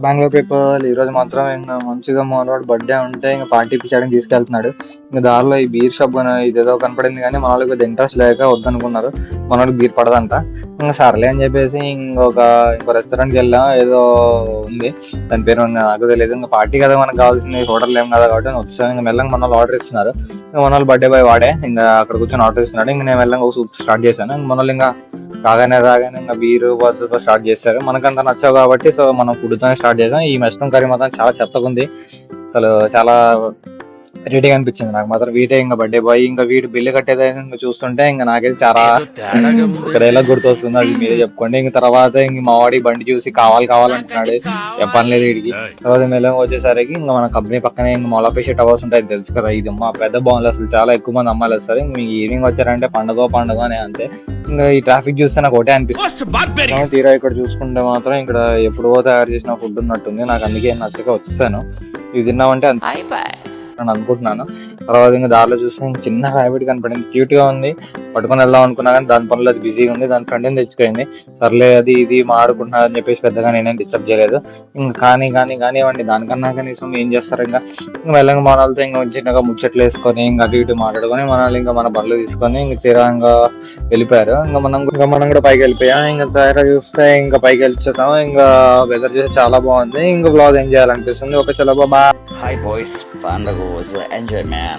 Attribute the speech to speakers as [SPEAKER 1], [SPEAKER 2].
[SPEAKER 1] Bengaluru people ఈ రోజు మాత్రం ఇంకా మంచిగా మనోడు బర్త్డే ఉంటే ఇంకా పార్టీ ఇప్పించడానికి తీసుకెళ్తున్నాడు. ఇంకా దారిలో ఈ బీర్ షాప్ ఇదేదో కనపడింది కానీ మన వాళ్ళకి కొద్దిగా ఇంట్రెస్ట్ లేక వద్దనుకున్నారు. మనోడికి బీర్ పడదంట. ఇంకా సర్లే అని చెప్పేసి ఇంకో రెస్టారెంట్కి వెళ్ళాం. ఏదో ఉంది, దాని పేరు నాకు తెలియదు. ఇంకా పార్టీ కదా మనకు కావాల్సింది, హోటల్ ఏం కదా కాబట్టి వచ్చాం. ఇంకా మెల్లగా మన వాళ్ళు ఆర్డర్ ఇస్తున్నారు. ఇంకా మన వాళ్ళు బర్త్డే బాయ్ వాడే ఇంకా అక్కడ కూర్చొని ఆర్డర్ ఇస్తున్నాడు. ఇంకా నేను మెల్లగా ఒక సూప్ స్టార్ట్ చేశాను. మన వాళ్ళు ఇంకా రాగానే ఇంకా బీరు బాటిల్తో స్టార్ట్ చేశారు. మనకంత నచ్చావు కాబట్టి సో మనం ఫుడ్తోనే స్టార్ట్ చేసాం. ఈ మష్రూమ్ కర్రీ మాత్రం చాలా చెత్తగా ఉంది. అసలు చాలా ఇరిటేటింగ్ అనిపించింది నాకు మాత్రం. వీటే ఇంకా బర్త్డే బాయ్, ఇంకా వీడు బిల్లు కట్టేది ఇంకా చూస్తుంటే ఇంకా నాకైతే చాలా ఒక డైలాగ్ గుర్తొస్తుంది, అది మీరే చెప్పుకోండి. ఇంక తర్వాత ఇంక మా వాడి బండి చూసి కావాలంటున్నాడు. చెప్పలేదు వీడికి. తర్వాత మెల్లగా వచ్చేసరికి ఇంకా మన కంపెనీ పక్కనే ఇంకా మొలపేసే టవర్స్ ఉంటాయి తెలుసు కదా, ఇది మా పెద్ద బాగుంది. అసలు చాలా ఎక్కువ మంది అమ్మాయిలు వస్తారు. ఇంక మీకు ఈవినింగ్ వచ్చారంటే పండుగ అనే అంతే. ఇంకా ఈ ట్రాఫిక్ చూస్తే నాకు ఒకటే అనిపిస్తుంది. తీరా ఇక్కడ చూసుకుంటే మాత్రం ఇక్కడ ఎప్పుడో తయారు చేసిన ఫుడ్ ఉన్నట్టుంది. నాకు అందుకే నచ్చక వచ్చేసాను. ఇది తిన్నామంటే అని అనుకుంటున్నాను. తర్వాత ఇంకా దారిలో చూస్తే చిన్న హ్యాబిట్ కనపడింది, క్యూట్ గా ఉంది. పట్టుకొని వెళ్దాం అనుకున్నా కానీ దాని పనులు అది బిజీగా ఉంది. దాని ఫ్రెండ్ తెచ్చిపోయింది. సర్లే అది ఇది మాడుకుంటున్నారు అని చెప్పేసి పెద్దగా నేనేం డిస్టర్బ్ చేయలేదు. ఇంకా కానివ్వండి, దానికన్నా కనీసం ఏం చేస్తారు. ఇంకా మెల్లగా మన వాళ్ళతో ఇంకా చిన్నగా ముచ్చట్లు వేసుకొని ఇంకా అటు ఇటు మాట్లాడుకొని మన వాళ్ళు ఇంకా మన బండ్లు తీసుకొని ఇంకా తీరంగా వెళ్ళిపోయారు. ఇంకా మనం కూడా పైకి వెళ్ళిపోయాం. ఇంకా తీరా చూస్తే ఇంకా పైకి వెళ్ళిపోతాం. ఇంకా వెదర్ చూస్తే చాలా బాగుంది. ఇంకా బ్లాగ్ ఏం చేయాలనిపిస్తుంది. ఒక చలో బాబా.
[SPEAKER 2] Hi boys, పండుగ was enjoy man.